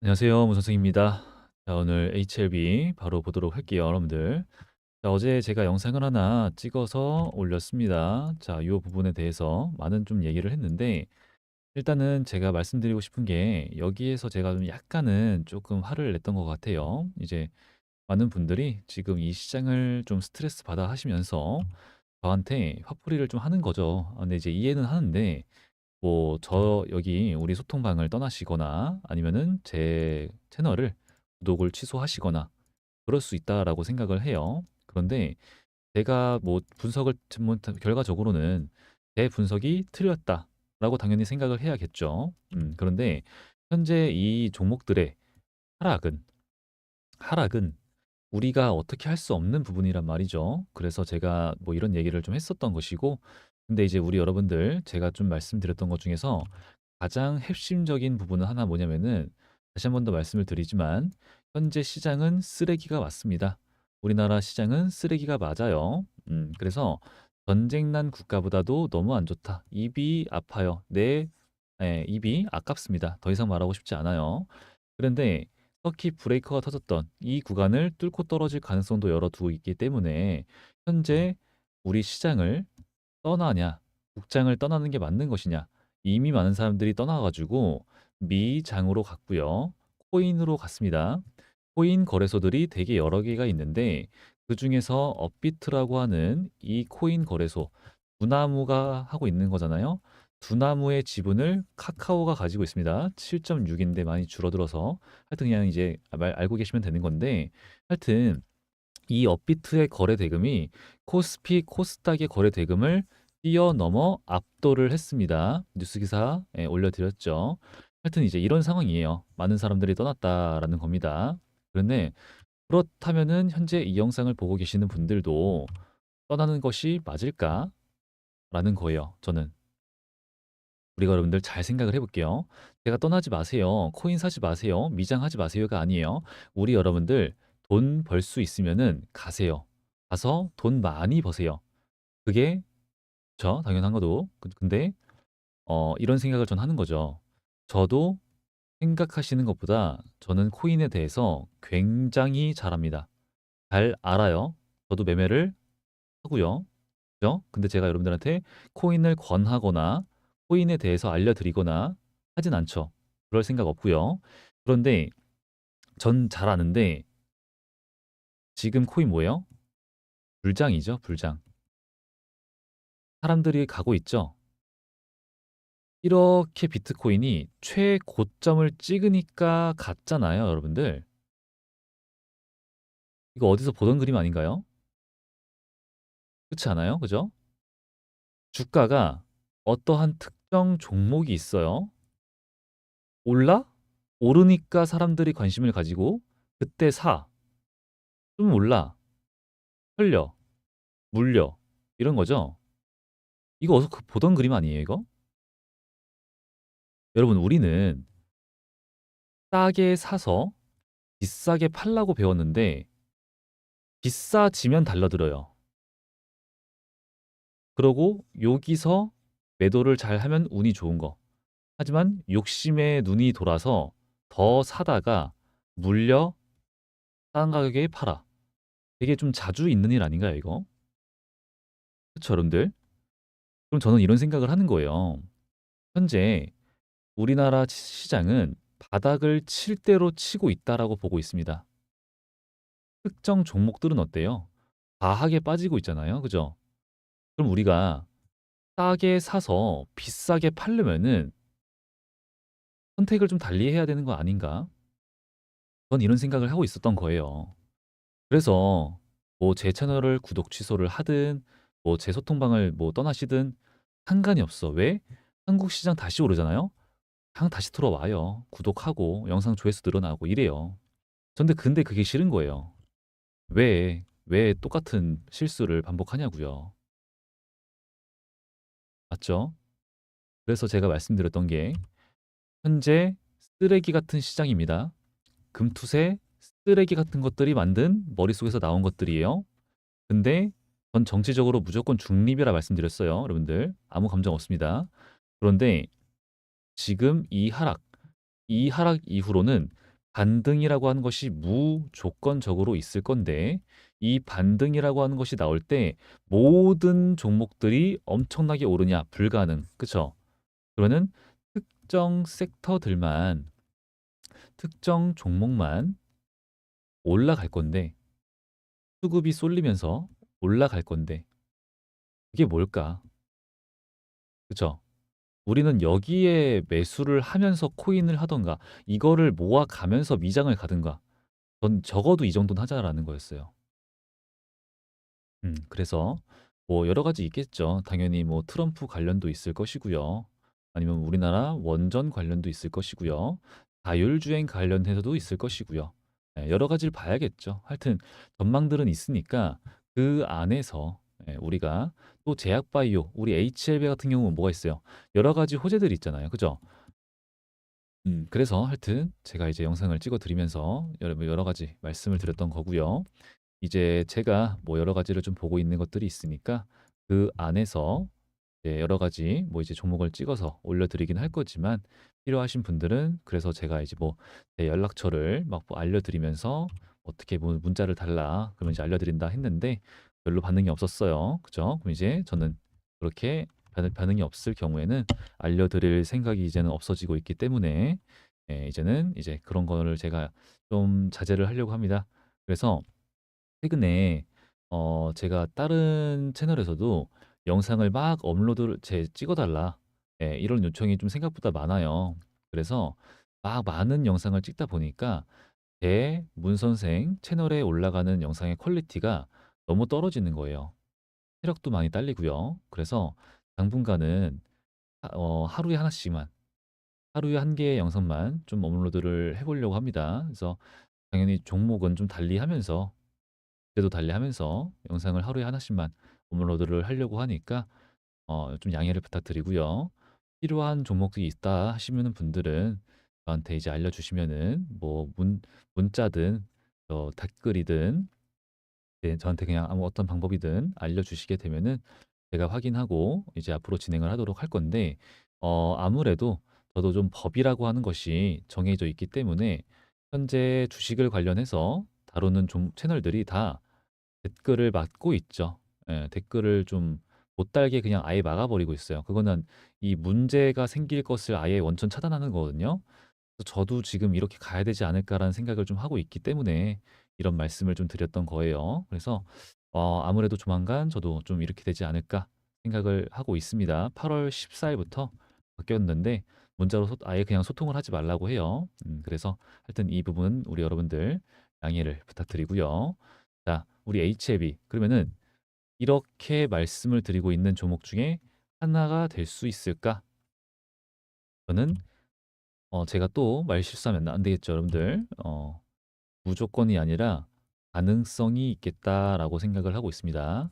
안녕하세요. 문선생입니다. 자, 오늘 HLB 바로 보도록 할게요, 여러분들. 자, 어제 제가 영상을 하나 찍어서 올렸습니다. 자, 이 부분에 대해서 많은 좀 얘기를 했는데, 일단은 제가 말씀드리고 싶은 게, 여기에서 제가 좀 약간은 조금 화를 냈던 것 같아요. 이제 많은 분들이 지금 이 시장을 좀 스트레스 받아 하시면서 저한테 화풀이를 좀 하는 거죠. 근데 이제 이해는 하는데, 뭐 여기 우리 소통방을 떠나시거나 아니면은 제 채널을 구독을 취소하시거나 그럴 수 있다라고 생각을 해요. 그런데 제가 뭐 분석을 뭐 결과적으로는 제 분석이 틀렸다라고 당연히 생각을 해야겠죠. 그런데 현재 이 종목들의 하락은 하락은 우리가 어떻게 할 수 없는 부분이란 말이죠. 그래서 제가 뭐 이런 얘기를 좀 했었던 것이고, 근데 이제 우리 여러분들 제가 좀 말씀드렸던 것 중에서 가장 핵심적인 부분은 하나 뭐냐면은, 다시 한 번 더 말씀을 드리지만 현재 시장은 쓰레기가 맞습니다. 우리나라 시장은 쓰레기가 맞아요. 그래서 전쟁 난 국가보다도 너무 안 좋다. 입이 아파요. 입이 아깝습니다. 더 이상 말하고 싶지 않아요. 그런데 서킷 브레이커가 터졌던 이 구간을 뚫고 떨어질 가능성도 열어두고 있기 때문에 현재 우리 시장을 떠나냐, 국장을 떠나는 게 맞는 것이냐, 이미 많은 사람들이 떠나가지고 미장으로 갔고요. 코인으로 갔습니다. 코인 거래소들이 되게 여러 개가 있는데 그 중에서 업비트라고 하는 이 코인 거래소, 두나무가 하고 있는 거잖아요. 두나무의 지분을 카카오가 가지고 있습니다. 7.6인데 많이 줄어들어서 하여튼 그냥 이제 알고 계시면 되는 건데, 하여튼 이 업비트의 거래 대금이 코스피 코스닥의 거래 대금을 뛰어넘어 압도를 했습니다. 뉴스 기사에 올려드렸죠. 하여튼 이제 이런 상황이에요. 많은 사람들이 떠났다라는 겁니다. 그런데 그렇다면은 현재 이 영상을 보고 계시는 분들도 떠나는 것이 맞을까라는 거예요. 저는. 우리가 여러분들 잘 생각을 해볼게요. 제가 떠나지 마세요. 코인 사지 마세요. 미장하지 마세요가 아니에요. 우리 여러분들 돈 벌 수 있으면은 가세요. 가서 돈 많이 버세요. 그게 저 당연한 거도. 근데 이런 생각을 전 하는 거죠. 저도 생각하시는 것보다 저는 코인에 대해서 굉장히 잘합니다. 잘 알아요. 저도 매매를 하고요. 그죠? 근데 제가 여러분들한테 코인을 권하거나 코인에 대해서 알려드리거나 하진 않죠. 그럴 생각 없고요. 그런데 전 잘 아는데 지금 코인 뭐예요? 불장이죠, 불장. 사람들이 가고 있죠. 이렇게 비트코인이 최고점을 찍으니까 갔잖아요, 여러분들. 이거 어디서 보던 그림 아닌가요? 그렇지 않아요? 그죠? 주가가 어떠한 특정 종목이 있어요. 올라? 오르니까 사람들이 관심을 가지고 그때 사. 좀 올라. 흘려. 물려. 이런 거죠. 이거 어디서 보던 그림 아니에요, 이거? 여러분, 우리는 싸게 사서 비싸게 팔라고 배웠는데 비싸지면 달라들어요. 그러고 여기서 매도를 잘 하면 운이 좋은 거. 하지만 욕심에 눈이 돌아서 더 사다가 물려 싼 가격에 팔아. 되게 좀 자주 있는 일 아닌가요, 이거? 그쵸, 여러분들? 그럼 저는 이런 생각을 하는 거예요. 현재 우리나라 시장은 바닥을 칠 대로 치고 있다라고 보고 있습니다. 특정 종목들은 어때요? 과하게 빠지고 있잖아요. 그죠? 그럼 우리가 싸게 사서 비싸게 팔려면은 선택을 좀 달리 해야 되는 거 아닌가? 전 이런 생각을 하고 있었던 거예요. 그래서 뭐 제 채널을 구독 취소를 하든 뭐 제 소통방을 뭐 떠나시든 상관이 없어. 왜? 한국 시장 다시 오르잖아요. 그냥 다시 들어와요. 구독하고 영상 조회수 늘어나고 이래요. 근데 그게 싫은 거예요. 왜 똑같은 실수를 반복하냐고요. 맞죠? 그래서 제가 말씀드렸던 게 현재 쓰레기 같은 시장입니다. 금투세 쓰레기 같은 것들이 만든 머릿속에서 나온 것들이에요. 근데 전 정치적으로 무조건 중립이라 말씀드렸어요. 여러분들 아무 감정 없습니다. 그런데 지금 이 하락 이후로는 반등이라고 하는 것이 무조건적으로 있을 건데 이 반등이라고 하는 것이 나올 때 모든 종목들이 엄청나게 오르냐? 불가능. 그쵸? 그러면은 특정 섹터들만, 특정 종목만 올라갈 건데 수급이 쏠리면서 올라갈 건데 그게 뭘까? 그쵸? 우리는 여기에 매수를 하면서 코인을 하던가 이거를 모아가면서 미장을 가든가 전 적어도 이 정도는 하자라는 거였어요. 그래서 뭐 여러 가지 있겠죠. 당연히 뭐 트럼프 관련도 있을 것이고요. 아니면 우리나라 원전 관련도 있을 것이고요. 자율주행 관련해서도 있을 것이고요. 예, 여러 가지를 봐야겠죠. 하여튼 전망들은 있으니까 그 안에서 우리가 또 제약바이오, 우리 HLB 같은 경우는 뭐가 있어요? 여러 가지 호재들이 있잖아요. 그죠? 그래서 하여튼 제가 이제 영상을 찍어 드리면서 여러 가지 말씀을 드렸던 거고요. 이제 제가 뭐 여러 가지를 좀 보고 있는 것들이 있으니까 그 안에서 이제 여러 가지 뭐 이제 종목을 찍어서 올려드리긴 할 거지만 필요하신 분들은 그래서 제가 이제 뭐 제 연락처를 막뭐 알려드리면서 어떻게 뭐 문자를 달라 그러면 이제 알려드린다 했는데 별로 반응이 없었어요. 그죠? 그럼 이제 저는 그렇게 반응이 없을 경우에는 알려드릴 생각이 이제는 없어지고 있기 때문에 이제는 이제 그런 거를 제가 좀 자제를 하려고 합니다. 그래서 최근에 제가 다른 채널에서도 영상을 막 업로드를 찍어 달라. 이런 요청이 좀 생각보다 많아요. 그래서 막 많은 영상을 찍다 보니까 제 문 선생 채널에 올라가는 영상의 퀄리티가 너무 떨어지는 거예요. 체력도 많이 딸리고요. 그래서 당분간은 하루에 하나씩만, 하루에 한 개의 영상만 좀 업로드를 해 보려고 합니다. 그래서 당연히 종목은 좀 달리하면서 그때도 달리하면서 영상을 하루에 하나씩만 업로드를 하려고 하니까 좀 양해를 부탁드리고요. 필요한 종목이 있다 하시는 분들은 저한테 이제 알려주시면은 뭐 문자든 댓글이든 저한테 그냥 아무 어떤 방법이든 알려주시게 되면은 제가 확인하고 이제 앞으로 진행을 하도록 할 건데 아무래도 저도 좀 법이라고 하는 것이 정해져 있기 때문에 현재 주식을 관련해서 다루는 좀 채널들이 다 댓글을 막고 있죠. 예, 댓글을 좀 못 달게 그냥 아예 막아버리고 있어요. 그거는 이 문제가 생길 것을 아예 원천 차단하는 거거든요. 그래서 저도 지금 이렇게 가야 되지 않을까라는 생각을 좀 하고 있기 때문에 이런 말씀을 좀 드렸던 거예요. 그래서 아무래도 조만간 저도 좀 이렇게 되지 않을까 생각을 하고 있습니다. 8월 14일부터 바뀌었는데 문자로 아예 그냥 소통을 하지 말라고 해요. 그래서 하여튼 이 부분 우리 여러분들 양해를 부탁드리고요. 자, 우리 HLB 그러면은 이렇게 말씀을 드리고 있는 종목 중에 하나가 될 수 있을까? 저는 제가 또 말 실수하면 안 되겠죠, 여러분들. 무조건이 아니라 가능성이 있겠다라고 생각을 하고 있습니다.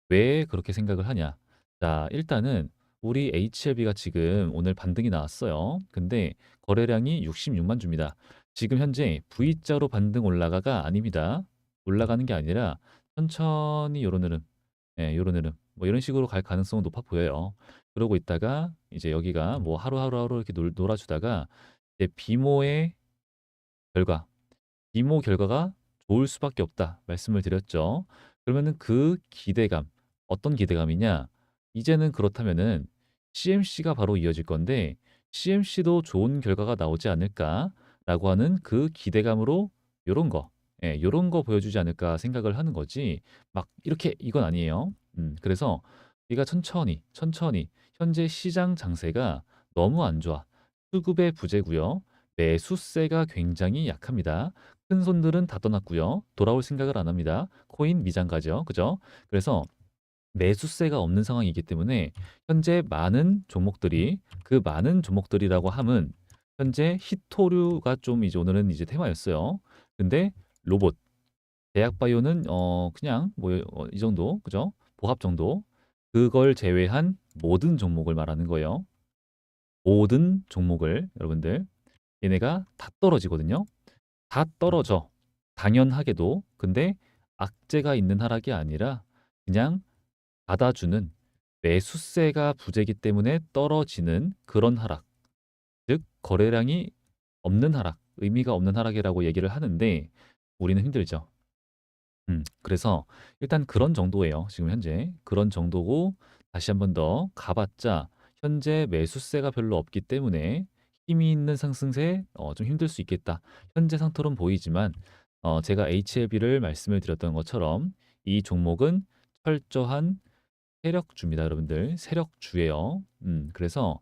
왜 그렇게 생각을 하냐? 자, 일단은 우리 HLB가 지금 오늘 반등이 나왔어요. 근데 거래량이 66만 주입니다. 지금 현재 V자로 반등 올라가가 아닙니다. 올라가는 게 아니라 천천히 요런 흐름, 요런 흐름, 뭐 이런 식으로 갈 가능성은 높아 보여요. 그러고 있다가 이제 여기가 뭐 하루 이렇게 놀아주다가 이제 비모의 결과, 비모 결과가 좋을 수밖에 없다 말씀을 드렸죠. 그러면은 그 기대감, 어떤 기대감이냐? 이제는 그렇다면은 CMC가 바로 이어질 건데 CMC도 좋은 결과가 나오지 않을까라고 하는 그 기대감으로 요런 거, 요런 거 보여주지 않을까 생각을 하는 거지. 막 이렇게 이건 아니에요. 그래서 우리가 천천히 현재 시장 장세가 너무 안 좋아. 수급의 부재고요. 매수세가 굉장히 약합니다. 큰 손들은 다 떠났고요. 돌아올 생각을 안 합니다. 코인 미장가죠. 그죠? 그래서 매수세가 없는 상황이기 때문에 현재 많은 종목들이 그 많은 종목들이라고 함은 현재 히토류가 좀 이제 오늘은 이제 테마였어요. 근데 로봇, 제약바이오는 그냥 뭐 이 정도, 그죠? 보합 정도. 그걸 제외한 모든 종목을 말하는 거예요. 모든 종목을 여러분들 얘네가 다 떨어지거든요. 다 떨어져. 당연하게도. 근데 악재가 있는 하락이 아니라 그냥 받아주는 매수세가 부재이기 때문에 떨어지는 그런 하락. 즉 거래량이 없는 하락. 의미가 없는 하락이라고 얘기를 하는데 우리는 힘들죠. 그래서 일단 그런 정도예요. 지금 현재. 그런 정도고 다시 한번 더 가봤자 현재 매수세가 별로 없기 때문에 힘이 있는 상승세 좀 힘들 수 있겠다. 현재 상태로는 보이지만 제가 HLB를 말씀을 드렸던 것처럼 이 종목은 철저한 세력주입니다, 여러분들. 세력주예요. 그래서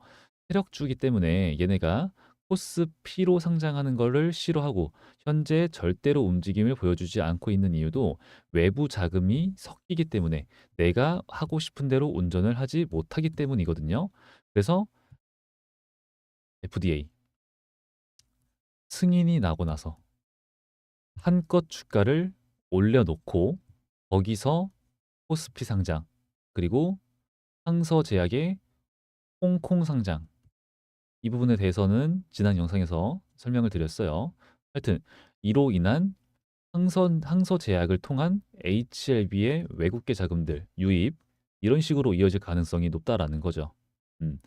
세력주기 때문에 얘네가 코스피로 상장하는 거를 싫어하고 현재 절대로 움직임을 보여주지 않고 있는 이유도 외부 자금이 섞이기 때문에 내가 하고 싶은 대로 운전을 하지 못하기 때문이거든요. 그래서 FDA 승인이 나고 나서 한껏 주가를 올려놓고 거기서 코스피 상장 그리고 상서제약의 홍콩 상장 이 부분에 대해서는 지난 영상에서 설명을 드렸어요. 하여튼 이로 인한 항서 제약을 통한 HLB의 외국계 자금들 유입 이런 식으로 이어질 가능성이 높다라는 거죠. 음.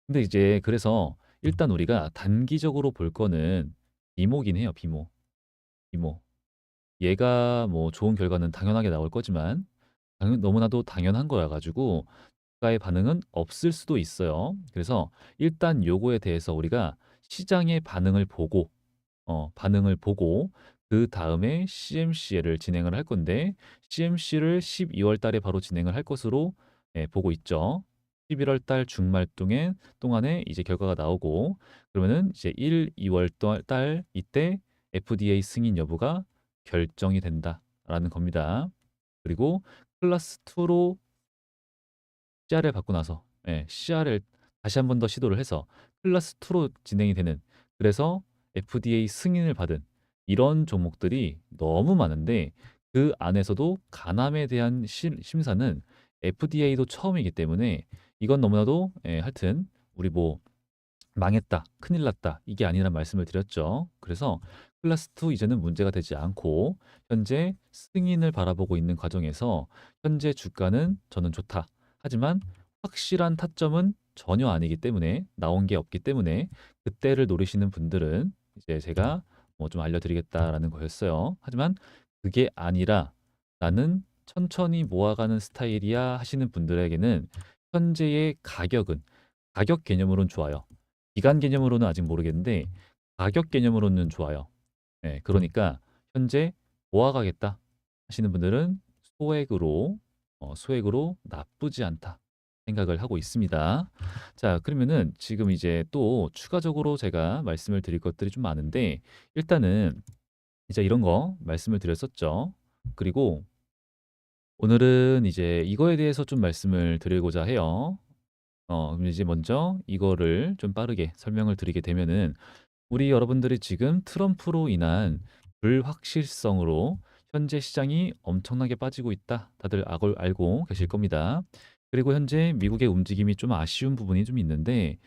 근데 이제 그래서 일단 우리가 단기적으로 볼 거는 비모긴 해요. 비모. 비모. 얘가 뭐 좋은 결과는 당연하게 나올 거지만 너무나도 당연한 거야 가지고 주가의 반응은 없을 수도 있어요. 그래서 일단 요거에 대해서 우리가 시장의 반응을 보고 그다음에 CMC를 진행을 할 건데 CMC를 12월 달에 바로 진행을 할 것으로 보고 있죠. 11월 달 중말 동안에 이제 결과가 나오고 그러면은 이제 1, 2월 달 이때 FDA 승인 여부가 결정이 된다라는 겁니다. 그리고 클래스 2로 CR을 받고 나서 CR을 다시 한 번 더 시도를 해서 클래스 2로 진행이 되는 그래서 FDA 승인을 받은 이런 종목들이 너무 많은데 그 안에서도 간암에 대한 심사는 FDA도 처음이기 때문에 이건 너무나도 하여튼 우리 뭐 망했다, 큰일 났다 이게 아니란 말씀을 드렸죠. 그래서 클래스 2 이제는 문제가 되지 않고 현재 승인을 바라보고 있는 과정에서 현재 주가는 저는 좋다. 하지만 확실한 타점은 전혀 아니기 때문에 나온 게 없기 때문에 그때를 노리시는 분들은 이제 제가 뭐 좀 알려드리겠다라는 거였어요. 하지만 그게 아니라 나는 천천히 모아가는 스타일이야 하시는 분들에게는 현재의 가격 개념으로는 좋아요. 기간 개념으로는 아직 모르겠는데 가격 개념으로는 좋아요. 그러니까 현재 모아가겠다 하시는 분들은 소액으로 나쁘지 않다 생각을 하고 있습니다. 자, 그러면은 지금 이제 또 추가적으로 제가 말씀을 드릴 것들이 좀 많은데 일단은 이제 이런 거 말씀을 드렸었죠. 그리고 오늘은 이제 이거에 대해서 좀 말씀을 드리고자 해요. 그럼 이제 먼저 이거를 좀 빠르게 설명을 드리게 되면은 우리 여러분들이 지금 트럼프로 인한 불확실성으로 현재 시장이 엄청나게 빠지고 있다. 다들 알고 계실 겁니다. 그리고 현재 미국의 움직임이 좀 아쉬운 부분이 좀 있는데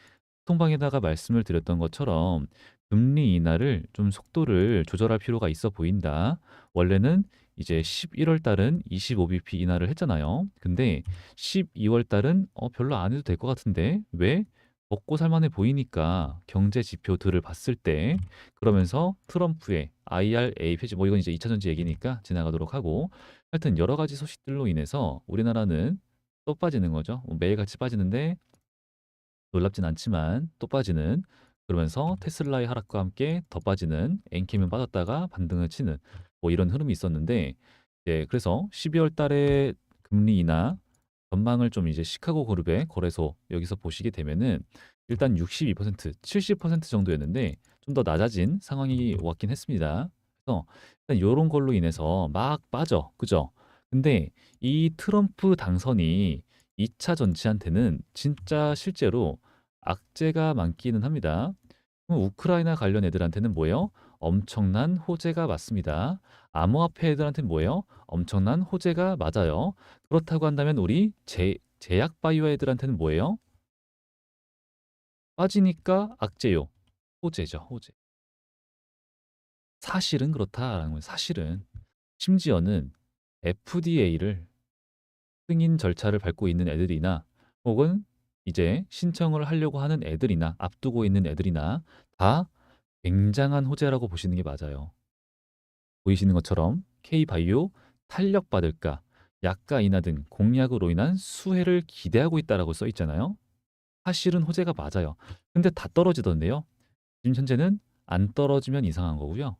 통방에다가 말씀을 드렸던 것처럼 금리 인하를 좀 속도를 조절할 필요가 있어 보인다. 원래는 이제 11월 달은 25bp 인하를 했잖아요. 근데 12월 달은 별로 안 해도 될 것 같은데 왜? 먹고 살만해 보이니까 경제 지표들을 봤을 때 그러면서 트럼프의 IRA 폐지 뭐 이건 이제 2차 전지 얘기니까 지나가도록 하고 하여튼 여러 가지 소식들로 인해서 우리나라는 또 빠지는 거죠. 매일같이 빠지는데 놀랍진 않지만 또 빠지는 그러면서 테슬라의 하락과 함께 더 빠지는 엔캠은 빠졌다가 반등을 치는 뭐 이런 흐름이 있었는데 그래서 12월 달에 금리 인하 전망을 좀 이제 시카고 그룹의 거래소 여기서 보시게 되면은 일단 62%, 70% 정도였는데 좀 더 낮아진 상황이 왔긴 했습니다. 그래서 일단 요런 걸로 인해서 막 빠져. 그죠? 근데 이 트럼프 당선이 2차 전지한테는 진짜 실제로 악재가 많기는 합니다. 그럼 우크라이나 관련 애들한테는 뭐예요? 엄청난 호재가 맞습니다. 암호화폐 애들한테는 뭐예요? 엄청난 호재가 맞아요. 그렇다고 한다면 우리 제약 바이오 애들한테는 뭐예요? 빠지니까 악재요. 호재죠, 호재. 사실은 그렇다라는 거예요. 사실은 심지어는 FDA를 승인 절차를 밟고 있는 애들이나 혹은 이제 신청을 하려고 하는 애들이나 앞두고 있는 애들이나 다 굉장한 호재라고 보시는 게 맞아요. 보이시는 것처럼 K바이오 탄력받을까, 약가 인하 등 공약으로 인한 수혜를 기대하고 있다라고 써 있잖아요. 사실은 호재가 맞아요. 근데 다 떨어지던데요. 지금 현재는 안 떨어지면 이상한 거고요.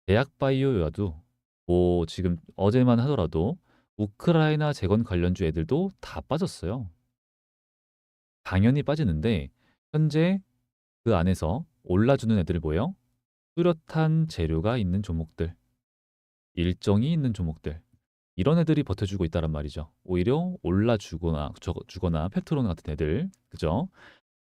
대학바이오여도 뭐 지금 어제만 하더라도 우크라이나 재건 관련주 애들도 다 빠졌어요. 당연히 빠지는데 현재 그 안에서 올라주는 애들이 뭐예요? 뚜렷한 재료가 있는 종목들, 일정이 있는 종목들, 이런 애들이 버텨주고 있다란 말이죠. 오히려 올라주거나 주거나 페트론 같은 애들, 그죠?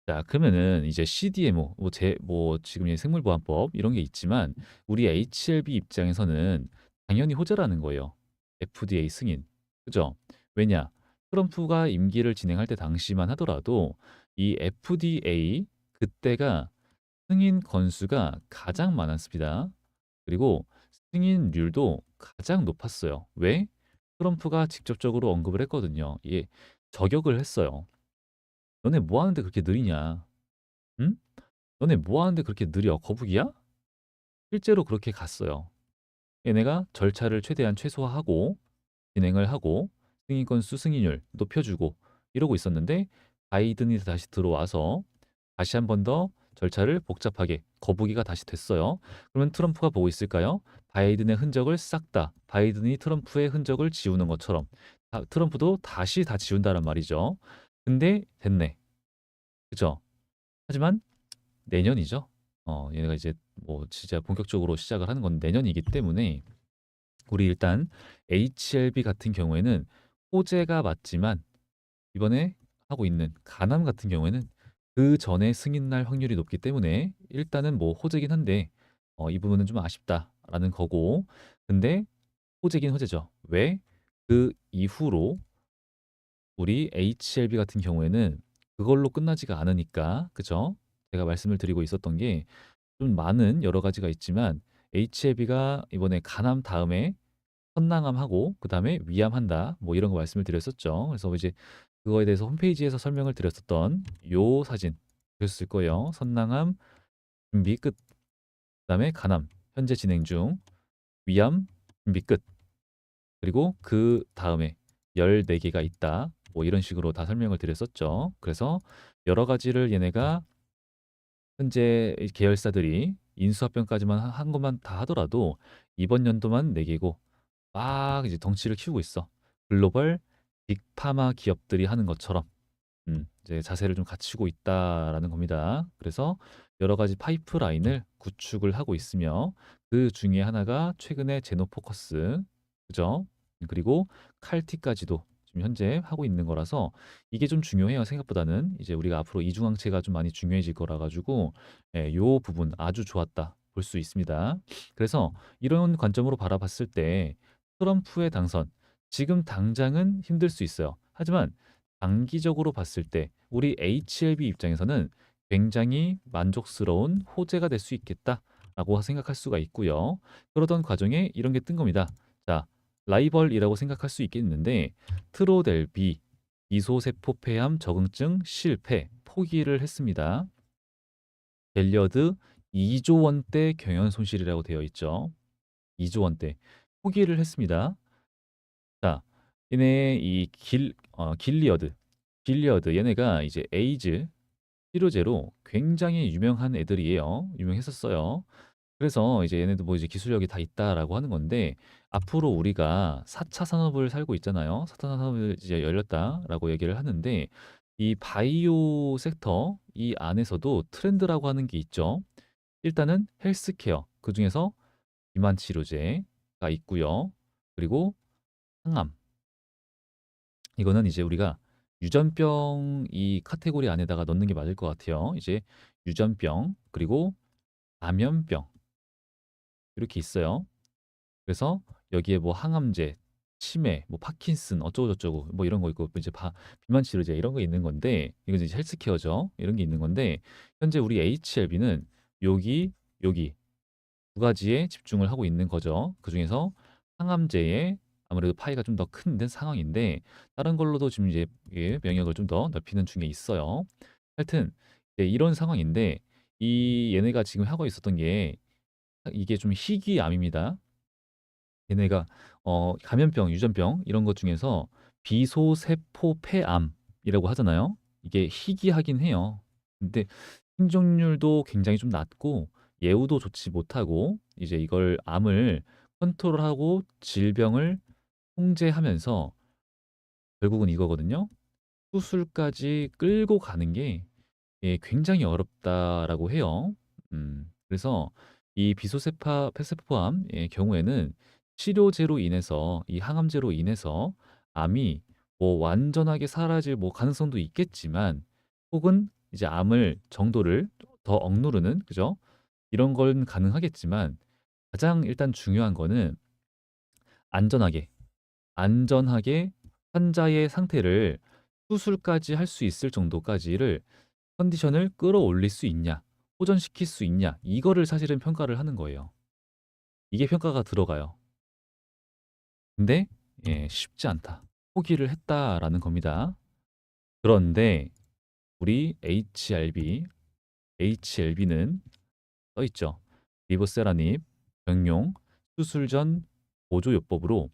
자, 그러면은 이제 CDMO, 뭐 지금 이 생물보안법 이런 게 있지만 우리 HLB 입장에서는 당연히 호재라는 거예요. FDA 승인, 그죠? 왜냐? 트럼프가 임기를 진행할 때 당시만 하더라도 이 FDA 그때가 승인 건수가 가장 많았습니다. 그리고 승인률도 가장 높았어요. 왜? 트럼프가 직접적으로 언급을 했거든요. 예, 저격을 했어요. 너네 뭐 하는데 그렇게 느리냐? 응? 너네 뭐 하는데 그렇게 느려? 거북이야? 실제로 그렇게 갔어요. 얘네가 절차를 최대한 최소화하고 진행을 하고 승인 건수 승인율 높여주고 이러고 있었는데 바이든이 다시 들어와서 다시 한 번 더 절차를 복잡하게 거북이가 다시 됐어요. 그러면 트럼프가 보고 있을까요? 바이든의 흔적을 싹 다 바이든이 트럼프의 흔적을 지우는 것처럼 트럼프도 다시 다 지운다란 말이죠. 근데 됐네. 그죠? 하지만 내년이죠. 얘네가 이제 뭐 진짜 본격적으로 시작을 하는 건 내년이기 때문에 우리 일단 HLB 같은 경우에는 호재가 맞지만 이번에 하고 있는 가남 같은 경우에는 그 전에 승인 날 확률이 높기 때문에 일단은 뭐 호재긴 한데 이 부분은 좀 아쉽다라는 거고 근데 호재긴 호재죠. 왜? 그 이후로 우리 HLB 같은 경우에는 그걸로 끝나지가 않으니까 그죠? 제가 말씀을 드리고 있었던 게 좀 많은 여러 가지가 있지만 HLB가 이번에 간암 다음에 선낭암하고 그다음에 위암한다. 뭐 이런 거 말씀을 드렸었죠. 그래서 이제 그거에 대해서 홈페이지에서 설명을 드렸었던 요 사진 보셨을 거예요. 선낭암 준비 끝. 그다음에 간암 현재 진행 중. 위암 준비 끝. 그리고 그 다음에 14개가 있다. 뭐 이런 식으로 다 설명을 드렸었죠. 그래서 여러 가지를 얘네가 현재 이 계열사들이 인수합병까지만 한 것만 다 하더라도 이번 연도만 4개고 막 이제 덩치를 키우고 있어. 글로벌 빅파마 기업들이 하는 것처럼 이제 자세를 좀 갖추고 있다라는 겁니다. 그래서 여러 가지 파이프라인을 구축을 하고 있으며 그 중에 하나가 최근에 제노포커스, 그죠? 그리고 칼티까지도 지금 현재 하고 있는 거라서 이게 좀 중요해요. 생각보다는 이제 우리가 앞으로 이중항체가 좀 많이 중요해질 거라 가지고 예, 요 부분 아주 좋았다 볼 수 있습니다. 그래서 이런 관점으로 바라봤을 때 트럼프의 당선 지금 당장은 힘들 수 있어요. 하지만 장기적으로 봤을 때 우리 HLB 입장에서는 굉장히 만족스러운 호재가 될 수 있겠다라고 생각할 수가 있고요. 그러던 과정에 이런 게 뜬 겁니다. 자, 라이벌이라고 생각할 수 있겠는데 트로델비 이소세포 폐암 적응증 실패 포기를 했습니다. 갤리어드 2조 원대 경연 손실이라고 되어 있죠. 2조 원대 포기를 했습니다. 자, 얘네 길리어드 얘네가 이제 에이즈 치료제로 굉장히 유명한 애들이에요. 유명했었어요. 그래서 이제 얘네도 뭐 이제 기술력이 다 있다라고 하는 건데 앞으로 우리가 4차 산업을 살고 있잖아요. 4차 산업을 이제 열렸다라고 얘기를 하는데 이 바이오 섹터 이 안에서도 트렌드라고 하는 게 있죠. 일단은 헬스케어 그중에서 비만 치료제가 있고요. 그리고 항암 이거는 이제 우리가 유전병 이 카테고리 안에다가 넣는 게 맞을 것 같아요. 이제 유전병 그리고 감염병 이렇게 있어요. 그래서 여기에 뭐 항암제, 치매, 뭐 파킨슨 어쩌고저쩌고 뭐 이런 거 있고 이제 비만 치료제 이런 거 있는 건데 이건 이제 헬스케어죠. 이런 게 있는 건데 현재 우리 HLB는 여기 두 가지에 집중을 하고 있는 거죠. 그중에서 항암제에 아무래도 파이가 좀 더 큰 상황인데 다른 걸로도 지금 이제 이게 영역을 좀 더 넓히는 중에 있어요. 하여튼 이제 이런 상황인데 얘네가 지금 하고 있었던 게 이게 좀 희귀암입니다. 얘네가 감염병, 유전병 이런 것 중에서 비소세포 폐암이라고 하잖아요. 이게 희귀하긴 해요. 근데 생존율도 굉장히 좀 낮고 예후도 좋지 못하고 이제 이걸 암을 컨트롤하고 질병을 통제하면서 결국은 이거거든요. 수술까지 끌고 가는 게 굉장히 어렵다라고 해요. 그래서 이 비소세파 페세포암의 경우에는 치료제로 인해서 이 항암제로 인해서 암이 뭐 완전하게 사라질 뭐 가능성도 있겠지만 혹은 이제 암을 정도를 더 억누르는 그죠? 이런 건 가능하겠지만 가장 일단 중요한 거는 안전하게 안전하게 환자의 상태를 수술까지 할 수 있을 정도까지를 컨디션을 끌어올릴 수 있냐, 호전시킬 수 있냐, 이거를 사실은 평가를 하는 거예요. 이게 평가가 들어가요. 근데 쉽지 않다. 포기를 했다라는 겁니다. 그런데 우리 HLB는 써 있죠. 리보세라닙 병용 수술 전 보조요법으로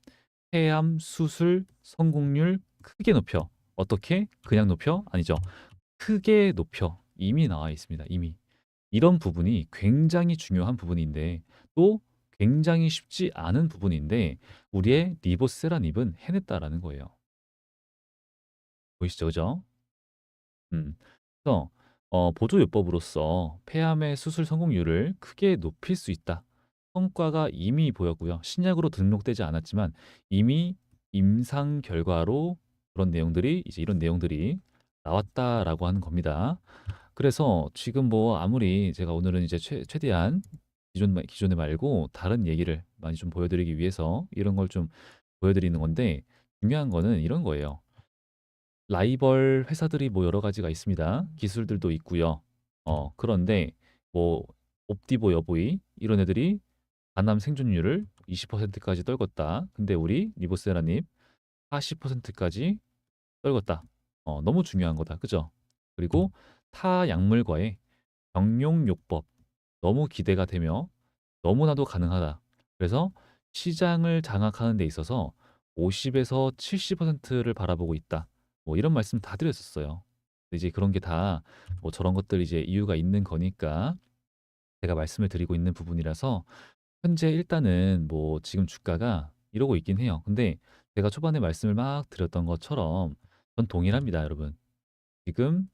폐암 수술 성공률 크게 높여. 어떻게? 그냥 높여? 아니죠. 크게 높여. 이미 나와 있습니다. 이미. 이런 부분이 굉장히 중요한 부분인데 또 굉장히 쉽지 않은 부분인데 우리의 리보세라닙은 해냈다라는 거예요. 보이시죠? 그죠? 음. 그래서 보조요법으로서 폐암의 수술 성공률을 크게 높일 수 있다. 성과가 이미 보였고요. 신약으로 등록되지 않았지만 이미 임상 결과로 그런 내용들이 이제 이런 내용들이 나왔다라고 하는 겁니다. 그래서 지금 뭐 아무리 제가 오늘은 이제 최대한 기존에 말고 다른 얘기를 많이 좀 보여드리기 위해서 이런 걸 좀 보여드리는 건데 중요한 거는 이런 거예요. 라이벌 회사들이 뭐 여러 가지가 있습니다. 기술들도 있고요. 그런데 뭐 옵디보 여보이 이런 애들이 간암 생존율을 20%까지 떨궜다. 근데 우리 리보세라님 40%까지 떨궜다. 너무 중요한 거다. 그죠? 그리고 타 약물과의 병용요법 너무 기대가 되며 너무나도 가능하다. 그래서 시장을 장악하는 데 있어서 50에서 70%를 바라보고 있다. 뭐 이런 말씀 다 드렸었어요. 근데 이제 그런 게 다 뭐 저런 것들 이제 이유가 있는 거니까 제가 말씀을 드리고 있는 부분이라서 현재 일단은 뭐 지금 주가가 이러고 있긴 해요. 근데 제가 초반에 말씀을 막 드렸던 것처럼 전 동일합니다, 여러분. 지금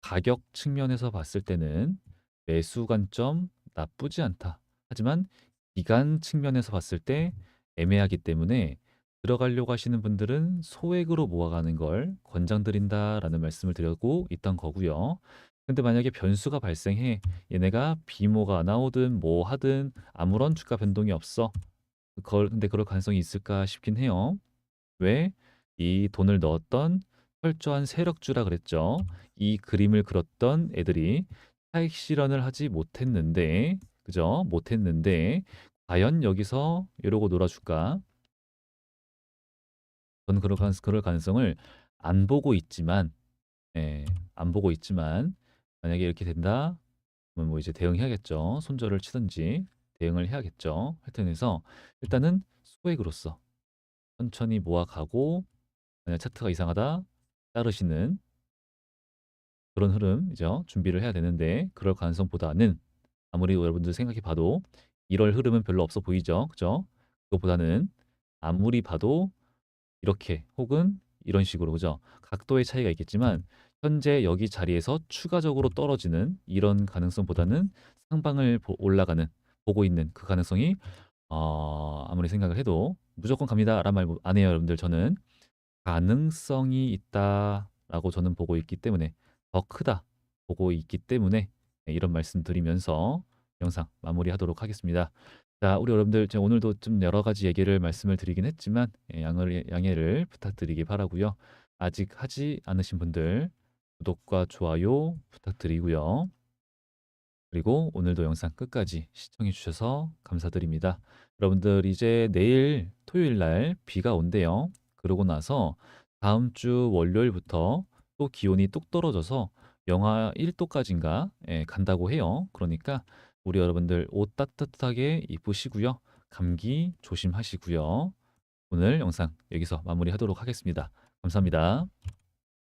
가격 측면에서 봤을 때는 매수 관점 나쁘지 않다. 하지만 기간 측면에서 봤을 때 애매하기 때문에 들어가려고 하시는 분들은 소액으로 모아가는 걸 권장드린다라는 말씀을 드리고 있던 거고요. 근데 만약에 변수가 발생해 얘네가 비모가 나오든 뭐 하든 아무런 주가 변동이 없어. 근데 그럴 가능성이 있을까 싶긴 해요. 왜? 이 돈을 넣었던 철저한 세력주라 그랬죠. 이 그림을 그렸던 애들이 차익 실현을 하지 못했는데, 그죠? 못했는데, 과연 여기서 이러고 놀아줄까? 저는 그럴 가능성을 안 보고 있지만, 예, 안 보고 있지만, 만약에 이렇게 된다, 그러면 뭐 이제 대응해야겠죠. 손절을 치든지 대응을 해야겠죠. 하여튼 해서 일단은 소액으로서 천천히 모아가고, 만약 차트가 이상하다, 따르시는 그런 흐름이죠. 준비를 해야 되는데 그럴 가능성보다는 아무리 여러분들 생각해 봐도 이럴 흐름은 별로 없어 보이죠. 그죠? 그것보다는 아무리 봐도 이렇게 혹은 이런 식으로 그죠? 각도의 차이가 있겠지만 현재 여기 자리에서 추가적으로 떨어지는 이런 가능성보다는 상방을 올라가는 보고 있는 그 가능성이 아무리 생각을 해도 무조건 갑니다라는 말 안 해요, 여러분들. 저는 가능성이 있다라고 저는 보고 있기 때문에 더 크다 보고 있기 때문에 이런 말씀 드리면서 영상 마무리하도록 하겠습니다. 자, 우리 여러분들 제가 오늘도 좀 여러 가지 얘기를 말씀을 드리긴 했지만 양해를 부탁드리기 바라고요. 아직 하지 않으신 분들 구독과 좋아요 부탁드리고요. 그리고 오늘도 영상 끝까지 시청해 주셔서 감사드립니다. 여러분들 이제 내일 토요일 날 비가 온대요. 그러고 나서 다음 주 월요일부터 또 기온이 뚝 떨어져서 영하 1도까지인가 예, 간다고 해요. 그러니까 우리 여러분들 옷 따뜻하게 입으시고요. 감기 조심하시고요. 오늘 영상 여기서 마무리하도록 하겠습니다. 감사합니다.